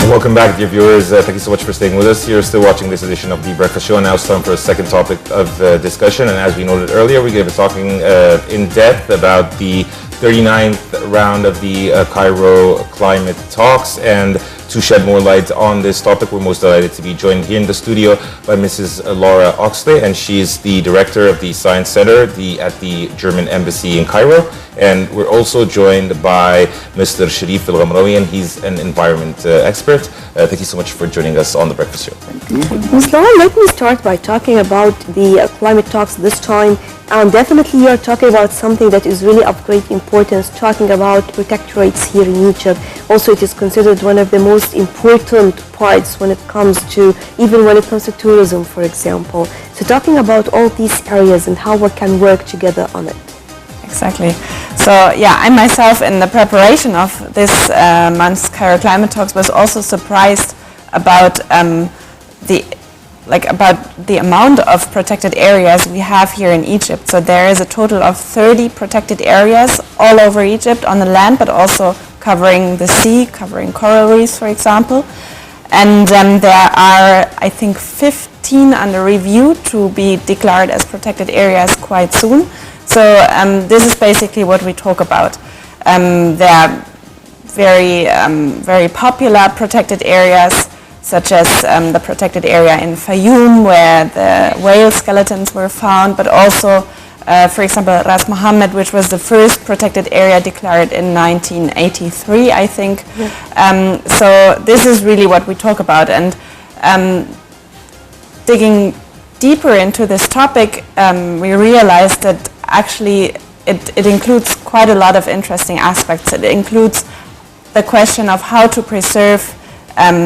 Welcome back, dear viewers. Thank you so much for staying with us. You're still watching this edition of The Breakfast Show, and now it's time for a second topic of discussion. And as we noted earlier, we're going to be talking in depth about the 39th round of the Cairo climate talks. And to shed more light on this topic, we're most delighted to be joined here in the studio by Mrs. Laura Oexle, and she is the director of the Science Center at the German Embassy in Cairo. And we're also joined by Mr. Sherif Ghamrawy, and he's an environment expert. Thank you so much for joining us on The Breakfast Show. Thank you. Ms. Laura, let me start by talking about the climate talks this time. Definitely you are talking about something that is really of great importance, talking about protectorates here in Egypt. Also, it is considered one of the most important parts when it comes to tourism, for example. So talking about all these areas and how we can work together on it. Exactly. So yeah, I myself in the preparation of this month's Cairo Climate Talks was also surprised about the amount of protected areas we have here in Egypt. So there is a total of 30 protected areas all over Egypt on the land, but also covering the sea, covering coral reefs, for example. And there are, I think, 15 under review to be declared as protected areas quite soon. So this is basically what we talk about. There are very popular protected areas, such as the protected area in Fayoum, where the whale skeletons were found, but also, for example, Ras Mohammed, which was the first protected area declared in 1983, I think. Yeah. So this is really what we talk about. And digging deeper into this topic, we realized that actually it includes quite a lot of interesting aspects. It includes the question of how to preserve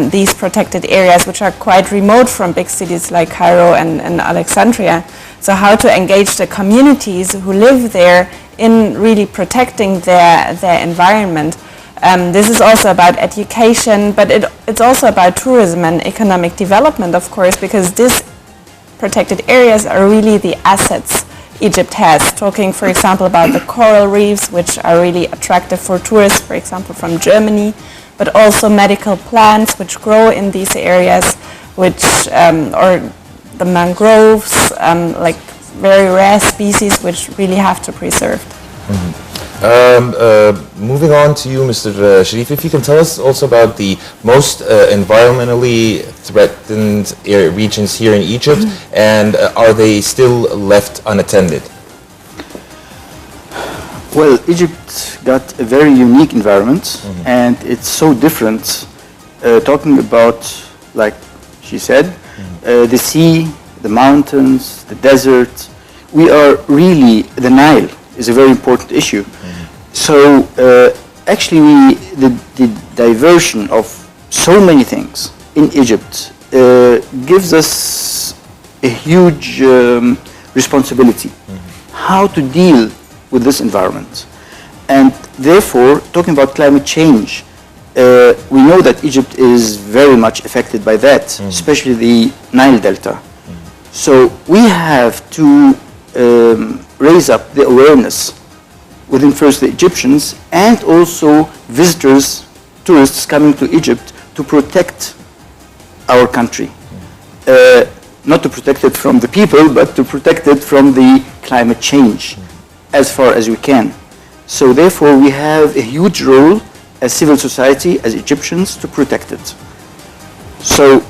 these protected areas, which are quite remote from big cities like Cairo and Alexandria. So how to engage the communities who live there in really protecting their environment. This is also about education, but it's also about tourism and economic development, of course, because these protected areas are really the assets Egypt has. Talking, for example, about the coral reefs, which are really attractive for tourists, for example, from Germany, but also medical plants which grow in these areas, which or the mangroves, like very rare species which really have to preserve. Mm-hmm. Moving on to you, Mr. Sherif, if you can tell us also about the most environmentally threatened regions here in Egypt, and are they still left unattended? Well, Egypt got a very unique environment, and it's so different. Talking about, like she said, the sea, the mountains, the desert. We are really, the Nile is a very important issue. So actually the diversion of so many things in Egypt gives us a huge responsibility how to deal with this environment. And therefore, talking about climate change, we know that Egypt is very much affected by that, especially the Nile Delta. So we have to raise up the awareness within first the Egyptians and also visitors, tourists coming to Egypt to protect our country. Not to protect it from the people, but to protect it from the climate change as far as we can. So therefore we have a huge role as civil society, as Egyptians, to protect it. So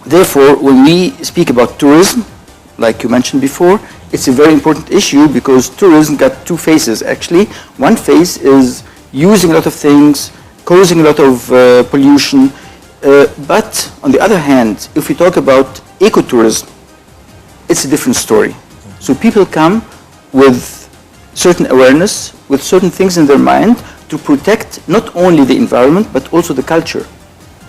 therefore when we speak about tourism, like you mentioned before, it's a very important issue because tourism got two faces actually. One face is using a lot of things, causing a lot of pollution, but on the other hand, if we talk about ecotourism, it's a different story. So people come with certain awareness, with certain things in their mind to protect not only the environment but also the culture,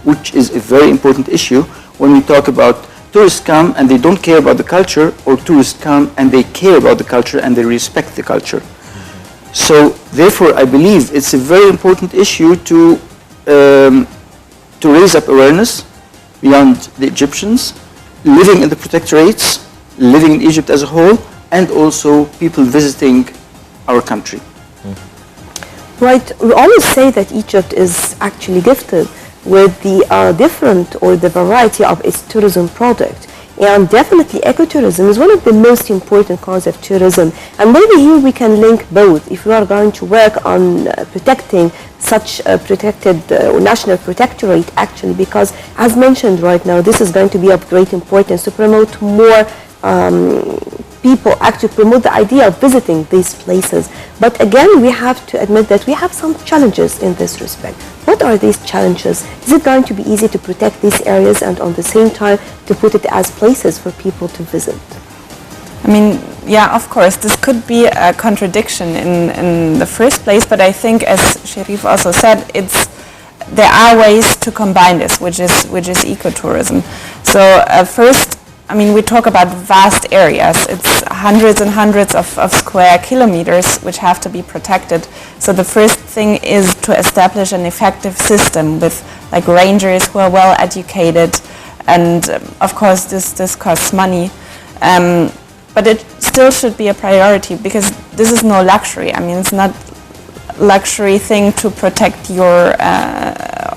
which is a very important issue when we talk about tourists come and they don't care about the culture, or tourists come and they care about the culture and they respect the culture. So therefore I believe it's a very important issue to raise up awareness beyond the Egyptians, living in the protectorates, living in Egypt as a whole, and also people visiting our country. Right, we always say that Egypt is actually gifted with the different or the variety of its tourism product. And definitely ecotourism is one of the most important concepts of tourism. And maybe here we can link both if we are going to work on protecting such a protected national protectorate actually, because as mentioned right now, this is going to be of great importance to promote more people actually promote the idea of visiting these places. But again, we have to admit that we have some challenges in this respect. What are these challenges? Is it going to be easy to protect these areas and on the same time to put it as places for people to visit? I mean, yeah, of course, this could be a contradiction in the first place, but I think, as Sherif also said, there are ways to combine this, which is ecotourism. So first, I mean, we talk about vast areas. It's hundreds and hundreds of square kilometers which have to be protected. So the first thing is to establish an effective system with like rangers who are well educated, and of course this costs money. But it still should be a priority because this is no luxury. I mean, it's not luxury thing to protect your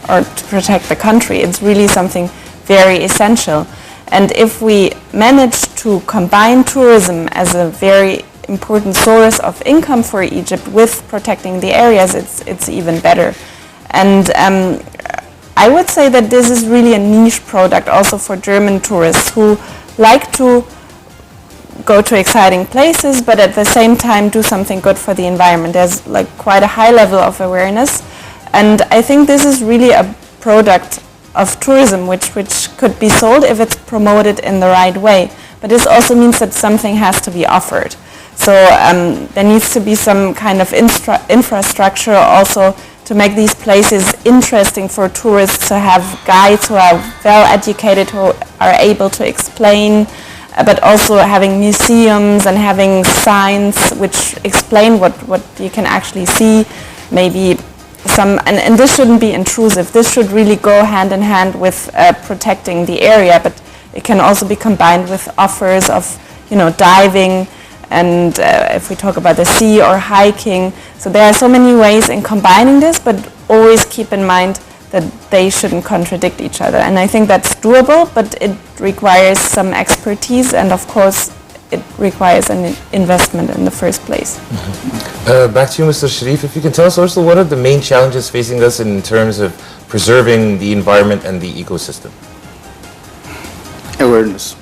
or to protect the country. It's really something very essential. And if we manage to combine tourism as a very important source of income for Egypt with protecting the areas, it's even better. And I would say that this is really a niche product also for German tourists who like to go to exciting places, but at the same time do something good for the environment. There's like quite a high level of awareness. And I think this is really a product of tourism which could be sold if it's promoted in the right way. But this also means that something has to be offered. So there needs to be some kind of infrastructure also to make these places interesting for tourists, to have guides who are well educated, who are able to explain, but also having museums and having signs which explain what you can actually see, maybe and this shouldn't be intrusive. This should really go hand in hand with protecting the area, but it can also be combined with offers of, diving, and if we talk about the sea or hiking. So there are so many ways in combining this, but always keep in mind that they shouldn't contradict each other. And I think that's doable, but it requires some expertise, and of course it requires an investment in the first place. Back to you, Mr. Sherif. If you can tell us also, what are the main challenges facing us in terms of preserving the environment and the ecosystem? Awareness.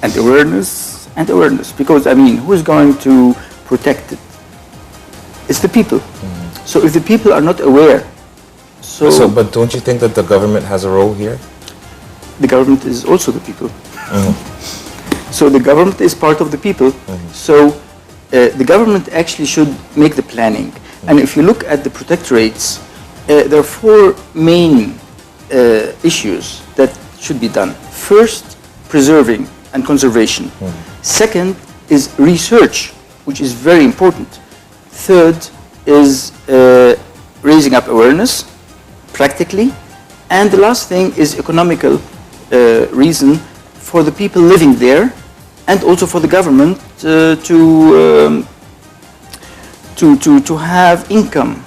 And awareness and awareness. Because, I mean, who is going to protect it? It's the people. So if the people are not aware, but don't you think that the government has a role here? The government is also the people. So the government is part of the people. So the government actually should make the planning. And if you look at the protectorates, there are four main issues that should be done. First, preserving and conservation. Second is research, which is very important. Third is raising up awareness, practically. And the last thing is economical reason for the people living there, and also for the government to have income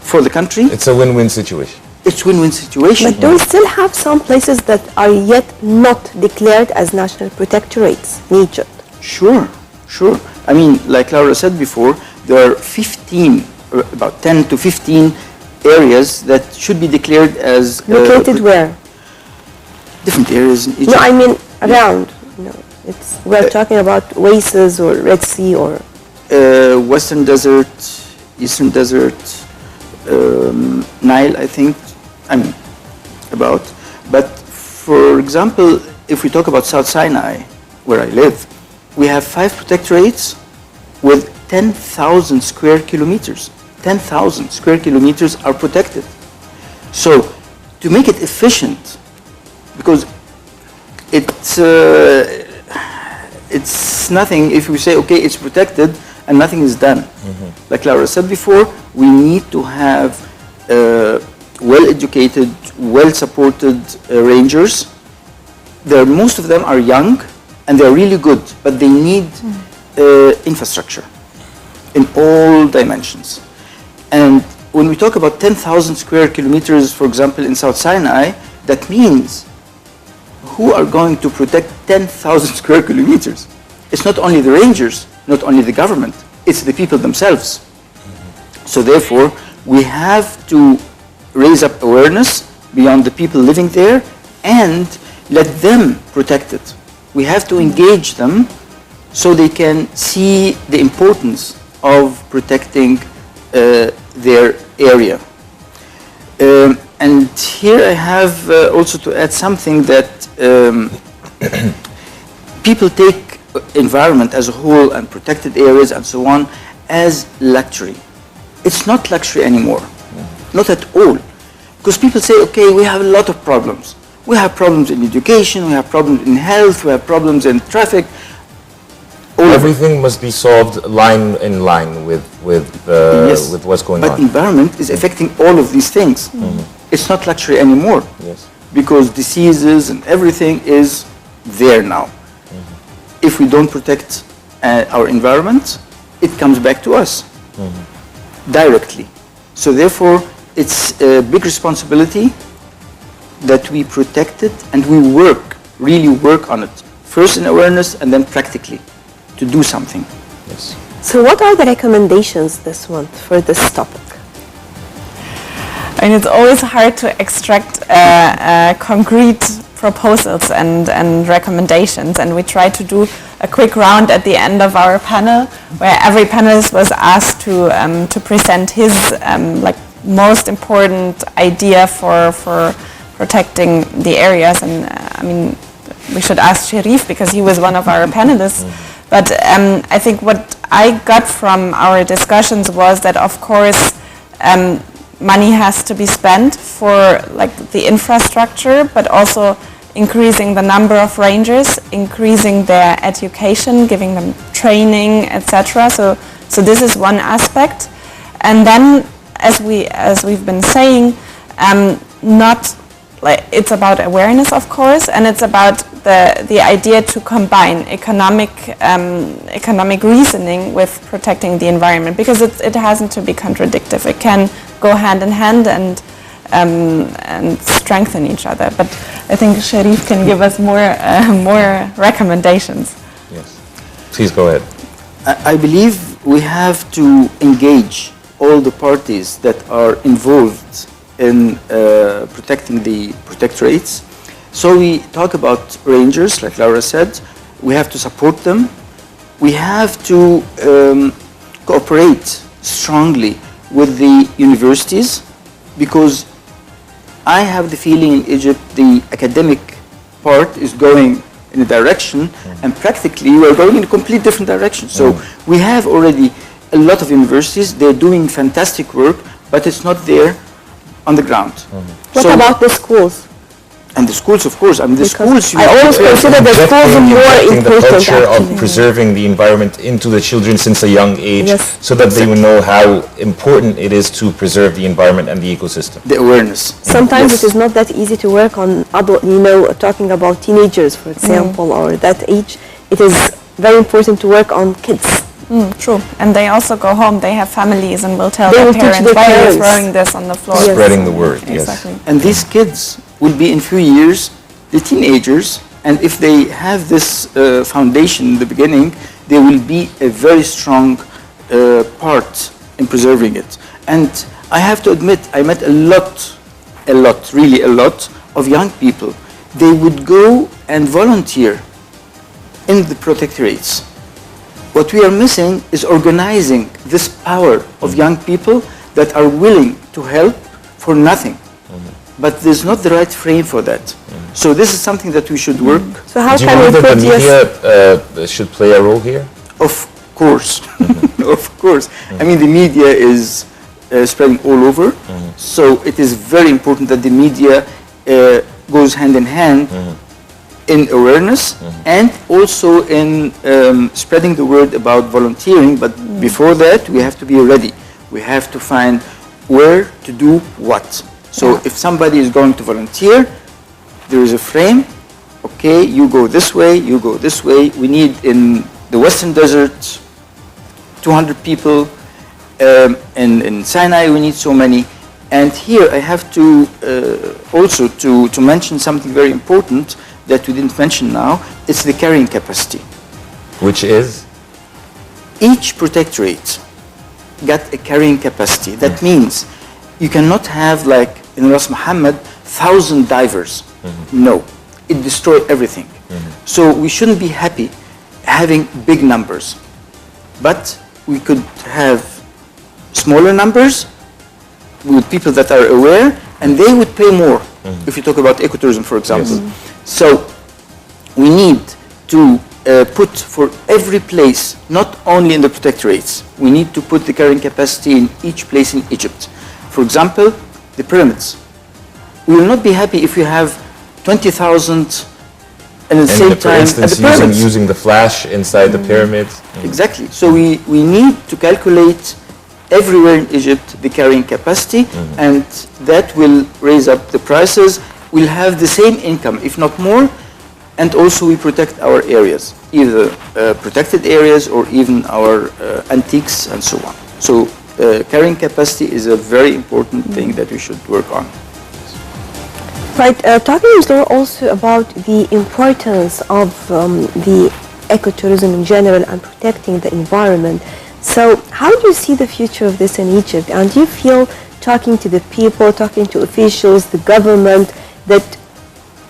for the country. It's a win-win situation. It's win-win situation. But do we still have some places that are yet not declared as national protectorates in Egypt? Sure. I mean, like Laura said before, there are 15, or about 10 to 15 areas that should be declared as... Located where? Different areas in Egypt. No, I mean around. We're talking about oases or Red Sea or... Western Desert, Eastern Desert, Nile, I think, about. But for example, if we talk about South Sinai, where I live, we have 5 protectorates with 10,000 square kilometers. 10,000 square kilometers are protected. So to make it efficient, because it's nothing if we say, okay, it's protected and nothing is done. Like Laura said before, we need to have well-educated, well-supported rangers. Most of them are young and they're really good, but they need infrastructure in all dimensions. And when we talk about 10,000 square kilometers, for example, in South Sinai, that means who are going to protect 10,000 square kilometers? It's not only the rangers, not only the government, it's the people themselves. So therefore, we have to raise up awareness beyond the people living there and let them protect it. We have to engage them so they can see the importance of protecting their area. And here I have also to add something that people take environment as a whole and protected areas and so on as luxury. It's not luxury anymore, not at all. Because people say, okay, we have a lot of problems. We have problems in education, we have problems in health, we have problems in traffic. Everything must be solved line in line with what's going on. But environment is affecting all of these things. It's not luxury anymore. Yes. Because diseases and everything is there now. If we don't protect our environment, it comes back to us directly. So therefore, it's a big responsibility that we protect it and we really work on it. First in awareness and then practically to do something. Yes. So what are the recommendations this month for this topic? And it's always hard to extract concrete proposals and recommendations, and we try to do a quick round at the end of our panel where every panelist was asked to present his most important idea for protecting the areas. And I mean, we should ask Sherif because he was one of our panelists. But I think what I got from our discussions was that, of course, money has to be spent for the infrastructure, but also increasing the number of rangers, increasing their education, giving them training, etc. So this is one aspect. And then, as we've been saying, it's about awareness, of course, and it's about the idea to combine economic reasoning with protecting the environment, because it hasn't to be contradictory. It can go hand in hand and strengthen each other. But I think Sherif can give us more recommendations. Yes. Please go ahead. I believe we have to engage all the parties that are involved in protecting the protectorates. So we talk about rangers, like Laura said. We have to support them. We have to cooperate strongly with the universities, because I have the feeling in Egypt the academic part is going in a direction and practically we're going in a complete different direction. So we have already a lot of universities, they're doing fantastic work, but it's not there on the ground. What about the schools? And the schools, of course. I mean, the schools. I always consider the schools more important. The culture of preserving the environment into the children since a young age, so that they will know how important it is to preserve the environment and the ecosystem. The awareness. Sometimes it is not that easy to work on adult, talking about teenagers, for example, or that age. It is very important to work on kids. True. And they also go home, they have families and will tell their parents, why are you throwing this on the floor? Yes. Spreading the word, Exactly. And these kids will be in few years the teenagers, and if they have this foundation in the beginning, they will be a very strong part in preserving it. And I have to admit, I met a lot, really a lot of young people. They would go and volunteer in the protectorates. What we are missing is organizing this power of young people that are willing to help for nothing. But there's not the right frame for that. So this is something that we should work. So how Do you can we believe that put the media should play a role here? Of course, of course. I mean, the media is spreading all over. So it is very important that the media goes hand in hand in awareness and also in spreading the word about volunteering. But before that, we have to be ready. We have to find where to do what. So if somebody is going to volunteer, there is a frame. Okay, you go this way, you go this way. We need in the Western Desert 200 people. In Sinai we need so many. And here I have to also to mention something very important that we didn't mention now. It's the carrying capacity. Which is? Each protectorate got a carrying capacity. That means you cannot have, like in Ras Mohammed, 1,000 divers. No, it destroys everything. So we shouldn't be happy having big numbers, but we could have smaller numbers with people that are aware, and they would pay more. If you talk about ecotourism, for example. Yes. So we need to put for every place, not only in the protectorates, we need to put the carrying capacity in each place in Egypt. For example, the pyramids. We will not be happy if you have 20,000 and at the same for time instance, at the pyramids. using the flash inside the pyramids. Exactly. So we need to calculate everywhere in Egypt the carrying capacity, and that will raise up the prices. We'll have the same income, if not more, and also we protect our areas, either protected areas or even our antiques and so on. So carrying capacity is a very important thing that we should work on. Right, talking also about the importance of the ecotourism in general and protecting the environment. So how do you see the future of this in Egypt? And do you feel, talking to the people, talking to officials, the government, that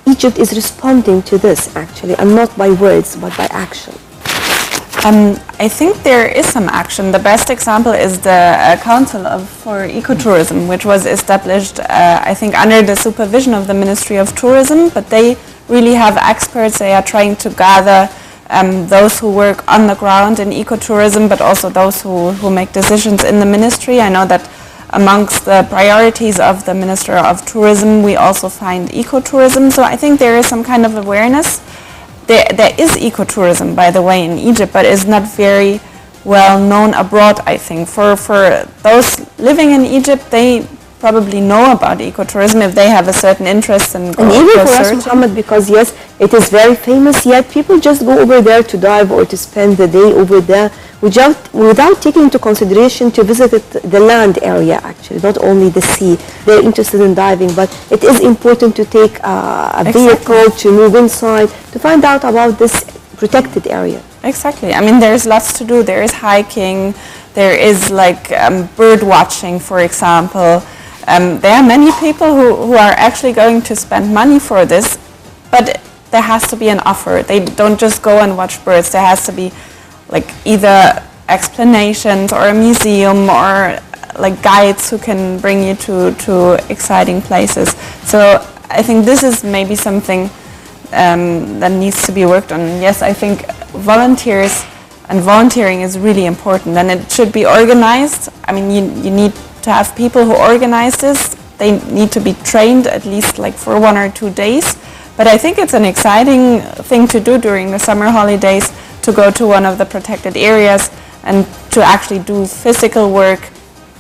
Egypt is responding to this actually, and not by words, but by action? I think there is some action. The best example is the Council for Ecotourism, which was established, I think, under the supervision of the Ministry of Tourism, but they really have experts. They are trying to gather those who work on the ground in ecotourism, but also those who make decisions in the ministry. I know that amongst the priorities of the Minister of Tourism, we also find ecotourism. So I think there is some kind of awareness. There is ecotourism, by the way, in Egypt, but it's not very well known abroad, I think. For those living in Egypt, they probably know about ecotourism if they have a certain interest in and even for us, Muhammad, because yes, it is very famous, yet people just go over there to dive or to spend the day over there without taking into consideration to visit the land area, actually, not only the sea. They're interested in diving, but it is important to take a vehicle to move inside to find out about this protected area. Exactly. I mean, there's lots to do. There is hiking, there is like bird watching, for example. There are many people who are actually going to spend money for this, but there has to be an offer. They don't just go and watch birds. There has to be like either explanations or a museum or like guides who can bring you to exciting places. So I think this is maybe something that needs to be worked on. Yes, I think volunteers and volunteering is really important, and it should be organized. I mean, you need to have people who organize this. They need to be trained at least like for 1 or 2 days. But I think it's an exciting thing to do during the summer holidays, to go to one of the protected areas and to actually do physical work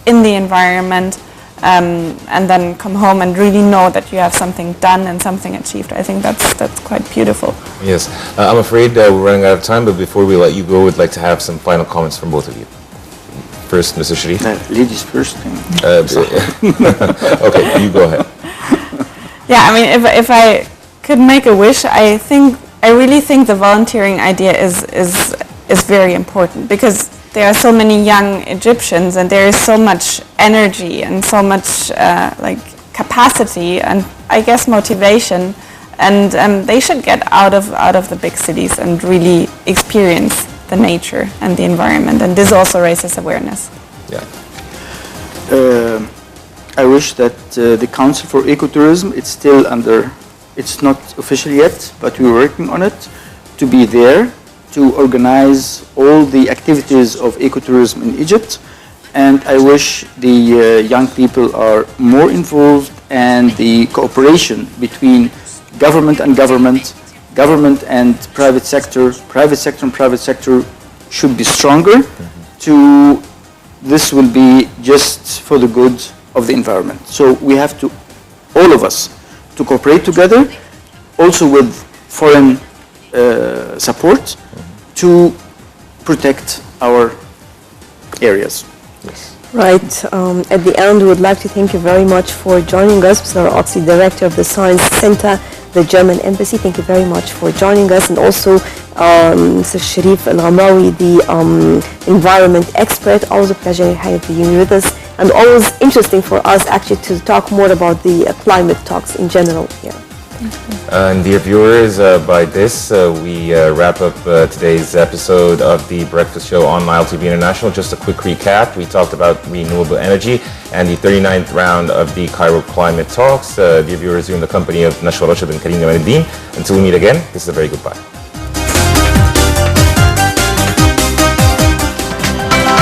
in the environment, and then come home and really know that you have something done and something achieved. I think that's quite beautiful. Yes, I'm afraid we're running out of time, but before we let you go, we'd like to have some final comments from both of you. First, Mr. Sherif. Ladies first. Okay, you go ahead. Yeah, I mean, if I could make a wish, I really think the volunteering idea is very important, because there are so many young Egyptians and there is so much energy and so much like capacity and I guess motivation, and they should get out of the big cities and really experience the nature and the environment, and this also raises awareness. Yeah. I wish that the Council for Ecotourism, it's not official yet, but we're working on it, to be there to organize all the activities of ecotourism in Egypt. And I wish the young people are more involved, and the cooperation between government and government and private sector and private sector should be stronger. This will be just for the good of the environment. So we have to, all of us, to cooperate together, also with foreign support, to protect our areas. Yes. Right. At the end, we would like to thank you very much for joining us, Mr. Oexle, Director of the Science Center, the German Embassy. Thank you very much for joining us. And also Mr. Sherif Ghamrawy, the environment expert. Always a pleasure having you with us. And always interesting for us actually to talk more about the climate talks in general here. And dear viewers, by this we wrap up today's episode of the Breakfast Show on Nile TV International. Just a quick recap. We talked about renewable energy and the 39th round of the Cairo Climate Talks. Dear viewers, you're in the company of Nashwa Rashid and Karim Yamanuddin. Until we meet again, this is a very goodbye.